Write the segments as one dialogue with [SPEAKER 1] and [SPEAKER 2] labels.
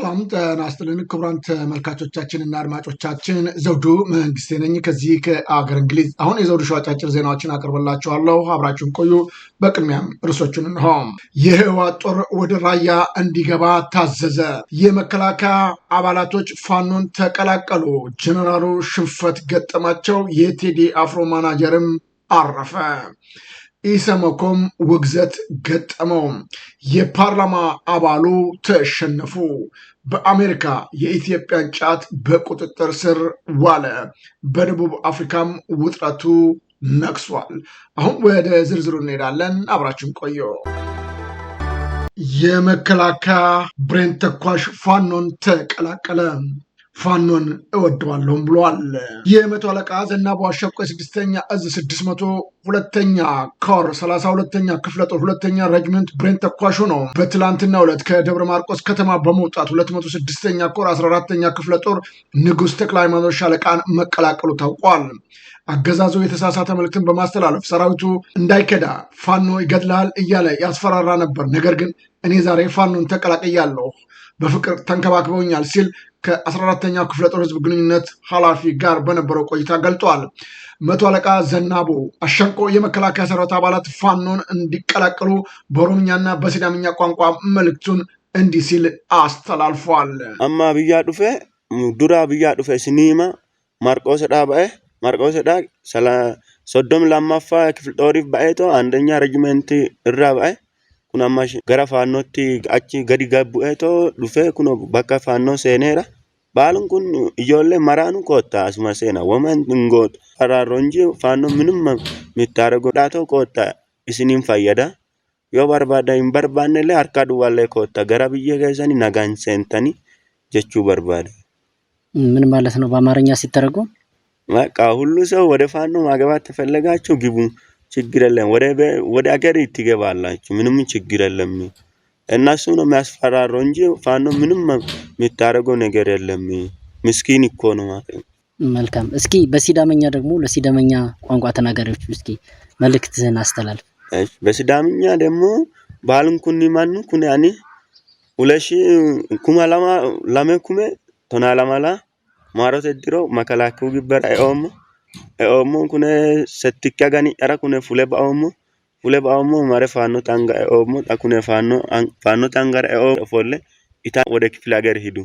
[SPEAKER 1] ሰላም ጤና ይስጥልን ክቡራን ተመልካቾቻችንና አድማጮቻችን ዘውዱ መንግስቴ ነኝ ከዚህ ከአገር እንግሊዝ። አሁን የዘውዱ ሾው አጫጭር ዜናዎችን አቀርብላችኋለሁ፣ አብራችሁን ቆዩ። በቅድሚያም ርዕሶቹን እንሆ። የህወሓት ጦር ወደ ራያ እንዲገባ ታዘዘ። የመከላከያ አባላቶች ፋኖን ተቀላቀሉ። ጀነራሉ ሽንፈት ገጠማቸው። የቴዲ አፍሮ ማናጀርም አረፈ። ኢሰመኮም ውግዘት ገጠመው። የፓርላማ አባሉ ተሸነፉ። በአሜሪካ የኢትዮጵያን ጫት በቁጥጥር ስር ዋለ። በደቡብ አፍሪካም ውጥረቱ ነግሷል። አሁን ወደ ዝርዝሩ እንሄዳለን፣ አብራችን ቆዩ። የመከላከያ ብሬን ተኳሽ ፋኖን ተቀላቀለ። ፋኖን እወደዋለሁም ብሏል። የመቶ አለቃ ዘናቡ አሸብቆ 6ኛ እዝ 602ኛ ኮር 32ኛ ክፍለ ጦር 2ኛ ሬጅመንት ብሬን ተኳሹ ነው። በትላንትናው ዕለት ከደብረ ማርቆስ ከተማ በመውጣት 206ኛ ኮር 14ኛ ክፍለ ጦር ንጉሥ ተክለ ሃይማኖት ሻለቃን መቀላቀሉ ታውቋል። አገዛዙ የተሳሳተ መልእክትን በማስተላለፍ ሰራዊቱ እንዳይከዳ ፋኖ ይገድልሃል እያለ ያስፈራራ ነበር። ነገር ግን እኔ ዛሬ ፋኖን ተቀላቅያለሁ፣ በፍቅር ተንከባክበውኛል ሲል ከ14ኛው ክፍለ ጦር ህዝብ ግንኙነት ኃላፊ ጋር በነበረው ቆይታ ገልጧል። መቶ አለቃ ዘናቡ አሸንቆ የመከላከያ ሰራዊት አባላት ፋኖን እንዲቀላቀሉ በኦሮምኛና በሲዳምኛ ቋንቋ መልእክቱን እንዲህ ሲል አስተላልፏል።
[SPEAKER 2] አማ ብያ ዱፌ ዱራ ብያ ዱፌ ሲኒማ ማርቆስ ዳባኤ ማርቆስ ዳ ሶዶም ላማፋ ክፍለ ጦሪፍ ባኤቶ አንደኛ ሬጅመንት እራባኤ ኩናማሽ ገራ ፋኖቲ አቺ ገዲ ጋቡኤቶ ዱፌ ኩኖ በቃ ፋኖ ሴኔራ ባሉን ኩን ኢጆሌ መራኑ ኮታ አስማሴና ወመን እንጎት ፈራሮንጂ ፋኖ ምንም ሚታረጎ ዳቶ ኮታ እስኒም ፈየዳ ዮ በርባዳ ይንበርባነለ አርካዱ ዋለ ኮታ ገራ ብዬ ገዘኒ ናጋን ሴንተኒ ጀቹ በርባዳ
[SPEAKER 3] ምን ማለት ነው በአማርኛ ሲተረጎም?
[SPEAKER 2] በቃ ሁሉ ሰው ወደ ፋኖ ማገባት ተፈለጋችሁ ግቡ፣ ችግር የለም፣ ወደ አገር ትገባላችሁ፣ ምንም ችግር የለም። እነሱ ነው የሚያስፈራረው እንጂ ፋኖ ምንም የሚታረገው ነገር የለም። ምስኪን እኮ ነው ማለት ነው።
[SPEAKER 3] መልካም። እስኪ በሲዳመኛ ደግሞ ለሲዳመኛ ቋንቋ ተናጋሪዎች እስኪ መልእክትህን አስተላልፍ።
[SPEAKER 2] እሺ፣ በሲዳመኛ ደግሞ ባልን ኩኒ ማኑ ኩኒ አኒ ሁለሺ ኩማላማ ላመኩሜ ቶናላማላ ማሮት ድሮ መከላከው ግበር አይኦሞ ኩነ ሰትካ ጋኒ አራ ኩነ ፉለ ባኦሞ ማረ ፋኖ ታንጋ አይኦሞ ታኩነ ፋኖ ታንጋ አይኦሞ ፎለ ኢታ ወደ ክፍለ ሀገር ሂዱ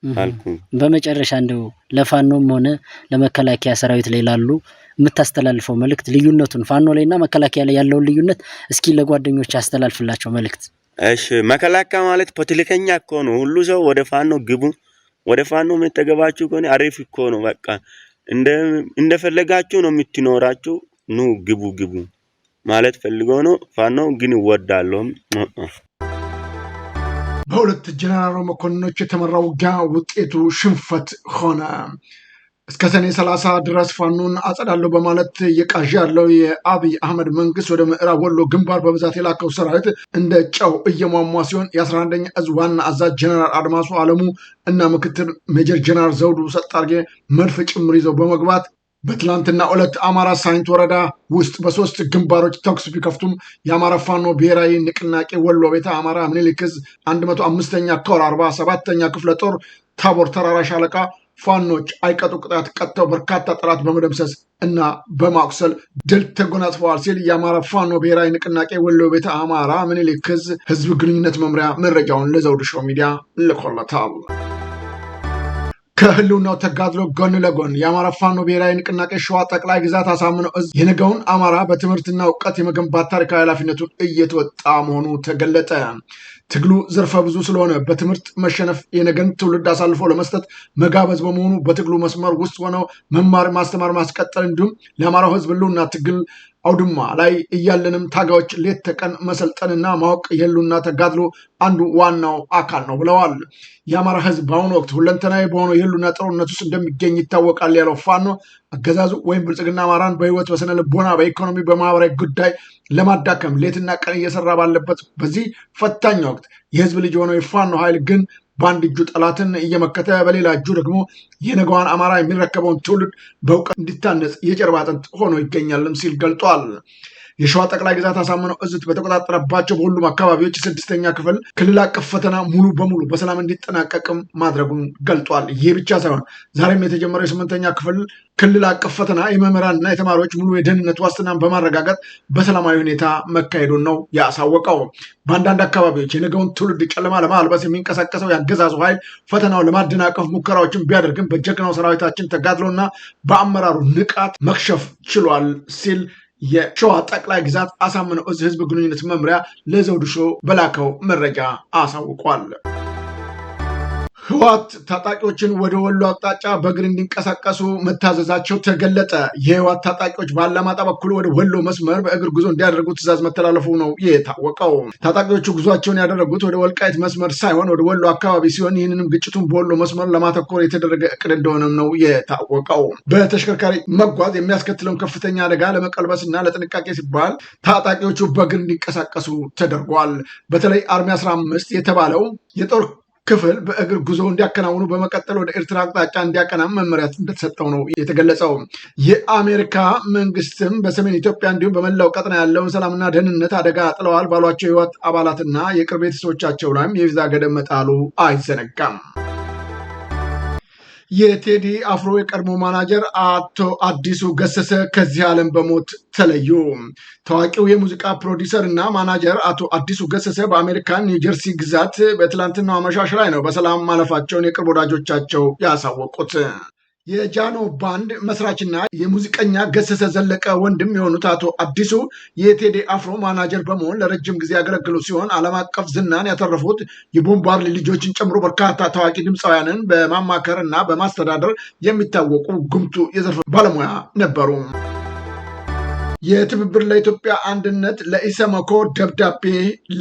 [SPEAKER 2] አልኩ።
[SPEAKER 3] በመጨረሻ እንደው ለፋኖም ሆነ ለመከላከያ ሰራዊት ላይ ላሉ የምታስተላልፈው መልእክት ልዩነቱን ፋኖ ላይና መከላከያ ላይ ያለውን ልዩነት እስኪ ለጓደኞች አስተላልፍላቸው መልእክት።
[SPEAKER 2] እሺ፣ መከላከያ ማለት ፖለቲከኛ እኮ ነው። ሁሉ ሰው ወደ ፋኖ ግቡ፣ ወደ ፋኖ መተገባችሁ ከሆነ አሪፍ እኮ ነው። በቃ እንደፈለጋችሁ ነው የምትኖራችሁ። ኑ ግቡ ማለት ፈልጎ ነው። ፋኖ ግን ይወዳለሁ።
[SPEAKER 1] በሁለት ጀነራል መኮንኖች የተመራው ውጊያ ውጤቱ ሽንፈት ሆነ። እስከ ሰኔ 30 ድረስ ፋኖን አጸዳለሁ በማለት የቃዥ ያለው የአብይ አህመድ መንግስት ወደ ምዕራብ ወሎ ግንባር በብዛት የላከው ሰራዊት እንደ ጨው እየሟሟ ሲሆን የ11ኛ እዝ ዋና አዛዥ ጀነራል አድማሱ አለሙ እና ምክትል ሜጀር ጀነራል ዘውዱ ሰጣርጌ መድፍ ጭምር ይዘው በመግባት በትላንትና ዕለት አማራ ሳይንት ወረዳ ውስጥ በሶስት ግንባሮች ተኩስ ቢከፍቱም የአማራ ፋኖ ብሔራዊ ንቅናቄ ወሎ ቤተ አማራ ምኒልክ ዕዝ 105ኛ ኮር 47ኛ ክፍለ ጦር ታቦር ተራራ ሻለቃ ፋኖች አይቀጡ ቅጣት ቀጥተው በርካታ ጠላት በመደምሰስ እና በማቁሰል ድል ተጎናጽፈዋል ሲል የአማራ ፋኖ ብሔራዊ ንቅናቄ ወሎ ቤተ አማራ ምኒልክ ዕዝ ህዝብ ግንኙነት መምሪያ መረጃውን ለዘውዱ ሾው ሚዲያ ልኮለታል። ከህልውናው ተጋድሎ ጎን ለጎን የአማራ ፋኖ ብሔራዊ ንቅናቄ ሸዋ ጠቅላይ ግዛት አሳምነው ዕዝ የነገውን አማራ በትምህርትና እውቀት የመገንባት ታሪካዊ ኃላፊነቱን እየተወጣ መሆኑ ተገለጠ። ትግሉ ዘርፈ ብዙ ስለሆነ በትምህርት መሸነፍ የነገን ትውልድ አሳልፎ ለመስጠት መጋበዝ በመሆኑ በትግሉ መስመር ውስጥ ሆነው መማር፣ ማስተማር፣ ማስቀጠል እንዲሁም ለአማራው ህዝብ ህልውና ትግል አውድማ ላይ እያለንም ታጋዮች ሌት ተቀን መሰልጠንና ማወቅ የህልውና ተጋድሎ አንዱ ዋናው አካል ነው ብለዋል። የአማራ ህዝብ በአሁኑ ወቅት ሁለንተናዊ በሆነው የህልውና ጦርነት ውስጥ እንደሚገኝ ይታወቃል ያለው ፋኖ አገዛዙ ወይም ብልጽግና አማራን በህይወት፣ በስነ ልቦና፣ በኢኮኖሚ፣ በማህበራዊ ጉዳይ ለማዳከም ሌትና ቀን እየሰራ ባለበት በዚህ ፈታኝ ወቅት የህዝብ ልጅ የሆነው የፋኖ ኃይል ግን በአንድ እጁ ጠላትን እየመከተ በሌላ እጁ ደግሞ የነገዋን አማራ የሚረከበውን ትውልድ በእውቀት እንዲታነጽ የጀርባ አጥንት ሆኖ ይገኛልም ሲል ገልጧል። የሸዋ ጠቅላይ ግዛት አሳምነው እዝ በተቆጣጠረባቸው በሁሉም አካባቢዎች የስድስተኛ ክፍል ክልል አቀፍ ፈተና ሙሉ በሙሉ በሰላም እንዲጠናቀቅም ማድረጉን ገልጧል። ይህ ብቻ ሳይሆን ዛሬም የተጀመረው የስምንተኛ ክፍል ክልል አቀፍ ፈተና የመምህራንና የተማሪዎች ሙሉ የደህንነት ዋስትናን በማረጋገጥ በሰላማዊ ሁኔታ መካሄዱን ነው ያሳወቀው። በአንዳንድ አካባቢዎች የነገውን ትውልድ ጨለማ ለማልበስ የሚንቀሳቀሰው የአገዛዙ ኃይል ፈተናው ለማደናቀፍ ሙከራዎችን ቢያደርግም በጀግናው ሰራዊታችን ተጋድሎና በአመራሩ ንቃት መክሸፍ ችሏል ሲል የሸዋ ጠቅላይ ግዛት አሳምነው እዝ ህዝብ ግንኙነት መምሪያ ለዘውዱ ሾው በላከው መረጃ አሳውቋል። ህወሓት ታጣቂዎችን ወደ ወሎ አቅጣጫ በእግር እንዲንቀሳቀሱ መታዘዛቸው ተገለጠ። የህወሓት ታጣቂዎች በአላማጣ በኩል ወደ ወሎ መስመር በእግር ጉዞ እንዲያደርጉ ትዕዛዝ መተላለፉ ነው የታወቀው። ታጣቂዎቹ ጉዟቸውን ያደረጉት ወደ ወልቃይት መስመር ሳይሆን ወደ ወሎ አካባቢ ሲሆን ይህንንም ግጭቱን በወሎ መስመር ለማተኮር የተደረገ እቅድ እንደሆነም ነው የታወቀው። በተሽከርካሪ መጓዝ የሚያስከትለውን ከፍተኛ አደጋ ለመቀልበስና ለጥንቃቄ ሲባል ታጣቂዎቹ በእግር እንዲንቀሳቀሱ ተደርጓል። በተለይ አርሚ 15 የተባለው የጦር ክፍል በእግር ጉዞ እንዲያከናውኑ በመቀጠል ወደ ኤርትራ አቅጣጫ እንዲያቀና መመሪያ እንደተሰጠው ነው የተገለጸው። የአሜሪካ መንግስትም በሰሜን ኢትዮጵያ እንዲሁም በመላው ቀጠና ያለውን ሰላምና ደህንነት አደጋ ጥለዋል ባሏቸው የህወሓት አባላትና የቅርብ ቤተሰቦቻቸው ላይም የቪዛ ገደብ መጣሉ አይዘነጋም። የቴዲ አፍሮ የቀድሞ ማናጀር አቶ አዲሱ ገሰሰ ከዚህ ዓለም በሞት ተለዩ። ታዋቂው የሙዚቃ ፕሮዲሰር እና ማናጀር አቶ አዲሱ ገሰሰ በአሜሪካን ኒውጀርሲ ግዛት በትላንትናው አመሻሽ ላይ ነው በሰላም ማለፋቸውን የቅርብ ወዳጆቻቸው ያሳወቁት። የጃኖ ባንድ መስራችና የሙዚቀኛ ገሰሰ ዘለቀ ወንድም የሆኑት አቶ አዲሱ የቴዲ አፍሮ ማናጀር በመሆን ለረጅም ጊዜ ያገለግሉ ሲሆን ዓለም አቀፍ ዝናን ያተረፉት የቦምባርሊ ልጆችን ጨምሮ በርካታ ታዋቂ ድምፃውያንን በማማከር እና በማስተዳደር የሚታወቁ ጉምቱ የዘርፍ ባለሙያ ነበሩ። የትብብር ለኢትዮጵያ አንድነት ለኢሰመኮ ደብዳቤ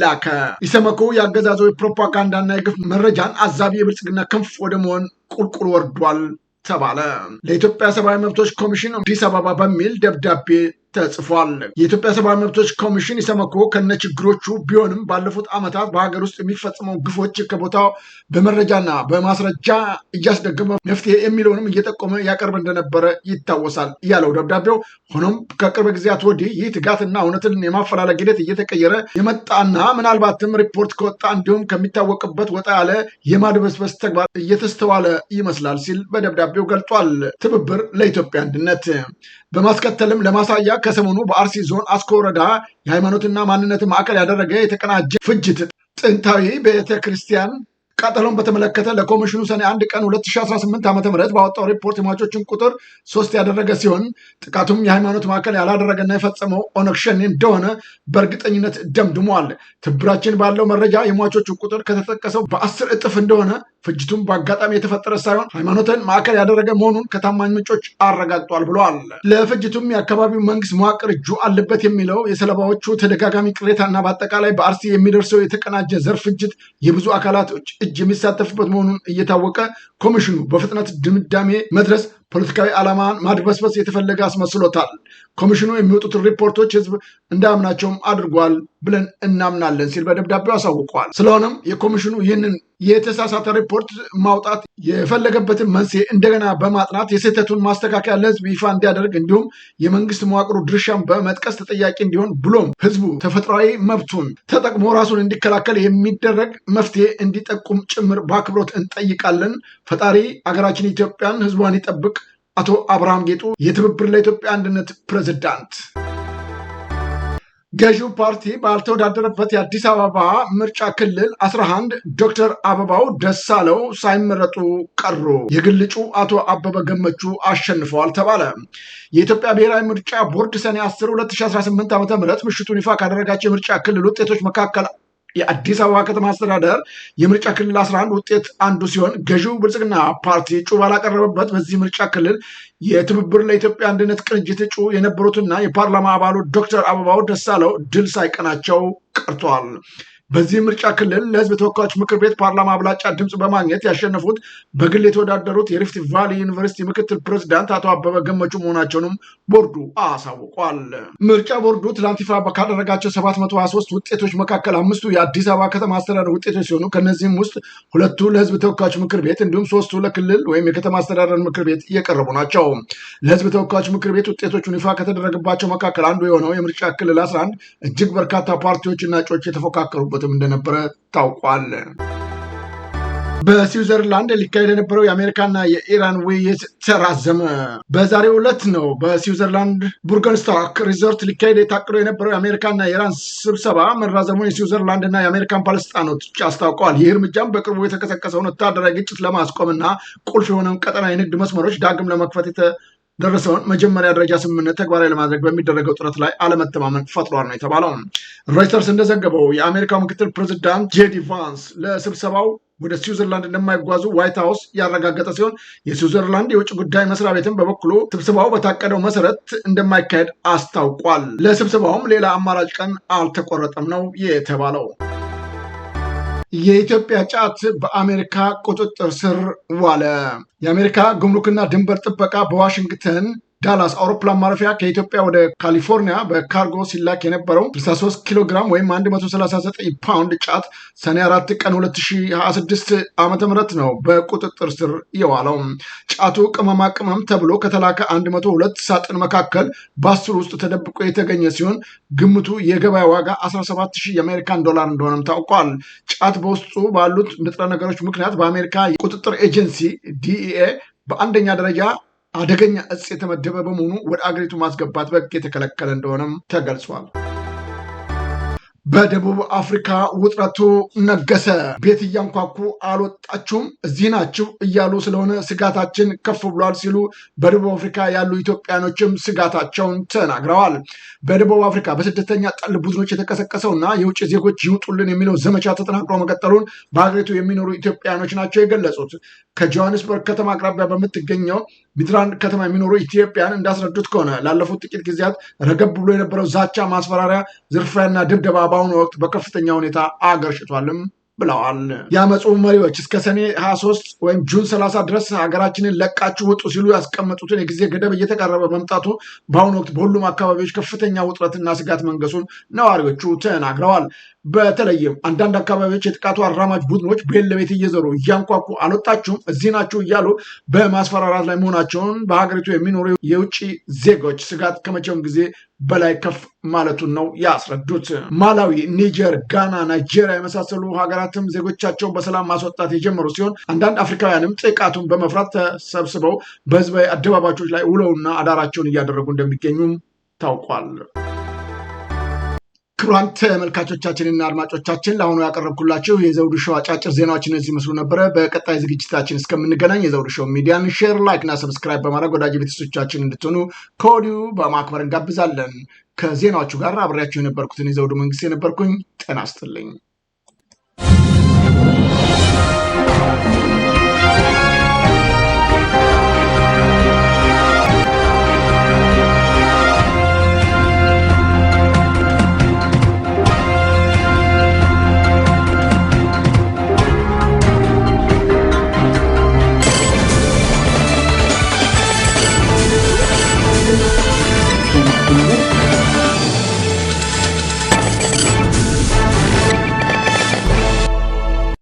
[SPEAKER 1] ላከ። ኢሰመኮ የአገዛዙ ፕሮፓጋንዳና የግፍ መረጃን አዛቢ የብልጽግና ክንፍ ወደ መሆን ቁልቁል ወርዷል ተባለ። ለኢትዮጵያ ሰብአዊ መብቶች ኮሚሽን አዲስ አበባ በሚል ደብዳቤ ተጽፏል። የኢትዮጵያ ሰብአዊ መብቶች ኮሚሽን ኢሰመኮ ከነ ችግሮቹ ቢሆንም ባለፉት ዓመታት በሀገር ውስጥ የሚፈጽመው ግፎች ከቦታው በመረጃና በማስረጃ እያስደገመ መፍትሄ የሚለውንም እየጠቆመ ያቀርብ እንደነበረ ይታወሳል ያለው ደብዳቤው፣ ሆኖም ከቅርብ ጊዜያት ወዲህ ይህ ትጋትና እውነትን የማፈላለግ ሂደት እየተቀየረ የመጣና ምናልባትም ሪፖርት ከወጣ እንዲሁም ከሚታወቅበት ወጣ ያለ የማድበስበስ ተግባር እየተስተዋለ ይመስላል ሲል በደብዳቤው ገልጿል። ትብብር ለኢትዮጵያ አንድነት በማስከተልም ለማሳያ ከሰሞኑ በአርሲ ዞን አስኮ ወረዳ የሃይማኖትና ማንነት ማዕከል ያደረገ የተቀናጀ ፍጅት ጥንታዊ ቤተክርስቲያን ቃጠሎን በተመለከተ ለኮሚሽኑ ሰኔ 1 ቀን 2018 ዓ.ም ባወጣው ሪፖርት የሟቾችን ቁጥር 3 ያደረገ ሲሆን ጥቃቱም የሃይማኖት ማዕከል ያላደረገና የፈጸመው ኦነግ ሸኔ እንደሆነ በእርግጠኝነት ደምድሟል። ትብብራችን ባለው መረጃ የሟቾቹ ቁጥር ከተጠቀሰው በ10 እጥፍ እንደሆነ፣ ፍጅቱም በአጋጣሚ የተፈጠረ ሳይሆን ሃይማኖትን ማዕከል ያደረገ መሆኑን ከታማኝ ምንጮች አረጋግጧል ብለዋል። ለፍጅቱም የአካባቢው መንግስት መዋቅር እጁ አለበት የሚለው የሰለባዎቹ ተደጋጋሚ ቅሬታና በአጠቃላይ በአርሲ የሚደርሰው የተቀናጀ ዘር ፍጅት የብዙ አካላቶች እጅ የሚሳተፍበት መሆኑን እየታወቀ ኮሚሽኑ በፍጥነት ድምዳሜ መድረስ ፖለቲካዊ ዓላማን ማድበስበስ የተፈለገ አስመስሎታል። ኮሚሽኑ የሚወጡትን ሪፖርቶች ህዝብ እንዳያምናቸውም አድርጓል ብለን እናምናለን ሲል በደብዳቤው አሳውቋል። ስለሆነም የኮሚሽኑ ይህንን የተሳሳተ ሪፖርት ማውጣት የፈለገበትን መንስኤ እንደገና በማጥናት የስህተቱን ማስተካከያ ለህዝብ ይፋ እንዲያደርግ እንዲሁም የመንግስት መዋቅሩ ድርሻን በመጥቀስ ተጠያቂ እንዲሆን ብሎም ህዝቡ ተፈጥሯዊ መብቱን ተጠቅሞ ራሱን እንዲከላከል የሚደረግ መፍትሄ እንዲጠቁም ጭምር በአክብሮት እንጠይቃለን። ፈጣሪ አገራችን ኢትዮጵያን ህዝቧን ይጠብቅ። አቶ አብርሃም ጌጡ የትብብር ለኢትዮጵያ አንድነት ፕሬዝዳንት። ገዢው ፓርቲ ባልተወዳደረበት የአዲስ አበባ ምርጫ ክልል 11 ዶክተር አበባው ደሳለው ሳይመረጡ ቀሩ። የግል እጩ አቶ አበበ ገመቹ አሸንፈዋል ተባለ። የኢትዮጵያ ብሔራዊ ምርጫ ቦርድ ሰኔ 10 2018 ዓ.ም ምሽቱን ይፋ ካደረጋቸው የምርጫ ክልል ውጤቶች መካከል የአዲስ አበባ ከተማ አስተዳደር የምርጫ ክልል 11 ውጤት አንዱ ሲሆን ገዢው ብልጽግና ፓርቲ እጩ ባላቀረበበት በዚህ ምርጫ ክልል የትብብር ለኢትዮጵያ አንድነት ቅንጅት እጩ የነበሩትና የፓርላማ አባሉ ዶክተር አበባው ደሳለው ድል ሳይቀናቸው ቀርተዋል። በዚህ ምርጫ ክልል ለህዝብ ተወካዮች ምክር ቤት ፓርላማ አብላጫ ድምፅ በማግኘት ያሸነፉት በግል የተወዳደሩት የሪፍት ቫሊ ዩኒቨርሲቲ ምክትል ፕሬዝዳንት አቶ አበበ ገመቹ መሆናቸውንም ቦርዱ አሳውቋል። ምርጫ ቦርዱ ትላንት ይፋ ካደረጋቸው 723 ውጤቶች መካከል 5ቱ የአዲስ አበባ ከተማ አስተዳደር ውጤቶች ሲሆኑ ከነዚህም ውስጥ 2ቱ ለህዝብ ተወካዮች ምክር ቤት እንዲሁም 3ቱ ለክልል ወይም የከተማ አስተዳደር ምክር ቤት እየቀረቡ ናቸው። ለህዝብ ተወካዮች ምክር ቤት ውጤቶቹን ይፋ ከተደረገባቸው መካከል አንዱ የሆነው የምርጫ ክልል 11 እጅግ በርካታ ፓርቲዎችና እጩዎች የተፎካከሩበትም እንደነበረ ታውቋል። በስዊዘርላንድ ሊካሄድ የነበረው የአሜሪካና የኢራን ውይይት ተራዘመ። በዛሬው ዕለት ነው በስዊዘርላንድ ቡርገንስታክ ሪዞርት ሊካሄድ የታቀደው የነበረው የአሜሪካና የኢራን ስብሰባ መራዘሙን የስዊዘርላንድ እና የአሜሪካን ባለስልጣኖች አስታውቀዋል። ይህ እርምጃም በቅርቡ የተቀሰቀሰውን ወታደራዊ ግጭት ለማስቆምና ቁልፍ የሆነውን ቀጠናዊ የንግድ መስመሮች ዳግም ለመክፈት ደረሰውን መጀመሪያ ደረጃ ስምምነት ተግባራዊ ለማድረግ በሚደረገው ጥረት ላይ አለመተማመን ፈጥሯል ነው የተባለው። ሮይተርስ እንደዘገበው የአሜሪካው ምክትል ፕሬዚዳንት ጄዲ ቫንስ ለስብሰባው ወደ ስዊዘርላንድ እንደማይጓዙ ዋይት ሀውስ ያረጋገጠ ሲሆን የስዊዘርላንድ የውጭ ጉዳይ መስሪያ ቤትም በበኩሉ ስብሰባው በታቀደው መሰረት እንደማይካሄድ አስታውቋል። ለስብሰባውም ሌላ አማራጭ ቀን አልተቆረጠም ነው የተባለው። የኢትዮጵያ ጫት በአሜሪካ ቁጥጥር ስር ዋለ። የአሜሪካ ጉምሩክና ድንበር ጥበቃ በዋሽንግተን ዳላስ አውሮፕላን ማረፊያ ከኢትዮጵያ ወደ ካሊፎርኒያ በካርጎ ሲላክ የነበረው 63 ኪሎ ግራም ወይም 139 ፓውንድ ጫት ሰኔ 4 ቀን 2026 ዓ.ም ነው በቁጥጥር ስር የዋለው። ጫቱ ቅመማ ቅመም ተብሎ ከተላከ 102 ሳጥን መካከል በ10 ውስጥ ተደብቆ የተገኘ ሲሆን ግምቱ የገበያ ዋጋ 17000 የአሜሪካን ዶላር እንደሆነም ታውቋል። ጫት በውስጡ ባሉት ንጥረ ነገሮች ምክንያት በአሜሪካ የቁጥጥር ኤጀንሲ DEA በአንደኛ ደረጃ አደገኛ እጽ የተመደበ በመሆኑ ወደ አገሪቱ ማስገባት በሕግ የተከለከለ እንደሆነም ተገልጿል። በደቡብ አፍሪካ ውጥረቱ ነገሰ። ቤት እያንኳኩ አልወጣችሁም እዚህ ናችሁ እያሉ ስለሆነ ስጋታችን ከፍ ብሏል ሲሉ በደቡብ አፍሪካ ያሉ ኢትዮጵያኖችም ስጋታቸውን ተናግረዋል። በደቡብ አፍሪካ በስደተኛ ጠል ቡድኖች የተቀሰቀሰውና የውጭ ዜጎች ይውጡልን የሚለው ዘመቻ ተጠናክሮ መቀጠሉን በሀገሪቱ የሚኖሩ ኢትዮጵያኖች ናቸው የገለጹት። ከጆሃንስበርግ ከተማ አቅራቢያ በምትገኘው ሚድራንድ ከተማ የሚኖሩ ኢትዮጵያን እንዳስረዱት ከሆነ ላለፉት ጥቂት ጊዜያት ረገብ ብሎ የነበረው ዛቻ፣ ማስፈራሪያ፣ ዝርፊያና ድብደባ በአሁኑ ወቅት በከፍተኛ ሁኔታ አገርሽቷልም ብለዋል። የአመፁ መሪዎች እስከ ሰኔ 23 ወይም ጁን 30 ድረስ ሀገራችንን ለቃችሁ ውጡ ሲሉ ያስቀመጡትን የጊዜ ገደብ እየተቃረበ መምጣቱ በአሁኑ ወቅት በሁሉም አካባቢዎች ከፍተኛ ውጥረትና ስጋት መንገሱን ነዋሪዎቹ ተናግረዋል። በተለይም አንዳንድ አካባቢዎች የጥቃቱ አራማጅ ቡድኖች ቤት ለቤት እየዞሩ እያንኳኩ አልወጣችሁም እዚህ ናችሁ እያሉ በማስፈራራት ላይ መሆናቸውን በሀገሪቱ የሚኖሩ የውጭ ዜጎች ስጋት ከመቼውም ጊዜ በላይ ከፍ ማለቱን ነው ያስረዱት። ማላዊ፣ ኒጀር፣ ጋና፣ ናይጄሪያ የመሳሰሉ ሀገራትም ዜጎቻቸውን በሰላም ማስወጣት የጀመሩ ሲሆን አንዳንድ አፍሪካውያንም ጥቃቱን በመፍራት ተሰብስበው በህዝባዊ አደባባዮች ላይ ውለውና አዳራቸውን እያደረጉ እንደሚገኙም ታውቋል። ክቡራን ተመልካቾቻችንና አድማጮቻችን ለአሁኑ ያቀረብኩላችሁ የዘውዱ ሾው አጫጭር ዜናዎች እነዚህ መስሉ ነበረ። በቀጣይ ዝግጅታችን እስከምንገናኝ የዘውዱ ሾው ሚዲያን ሼር፣ ላይክ እና ሰብስክራይብ በማድረግ ወዳጅ ቤተሰቦቻችን እንድትሆኑ ከወዲሁ በማክበር እንጋብዛለን። ከዜናዎቹ ጋር አብሬያችሁ የነበርኩትን የዘውዱ መንግስት የነበርኩኝ። ጤና ይስጥልኝ።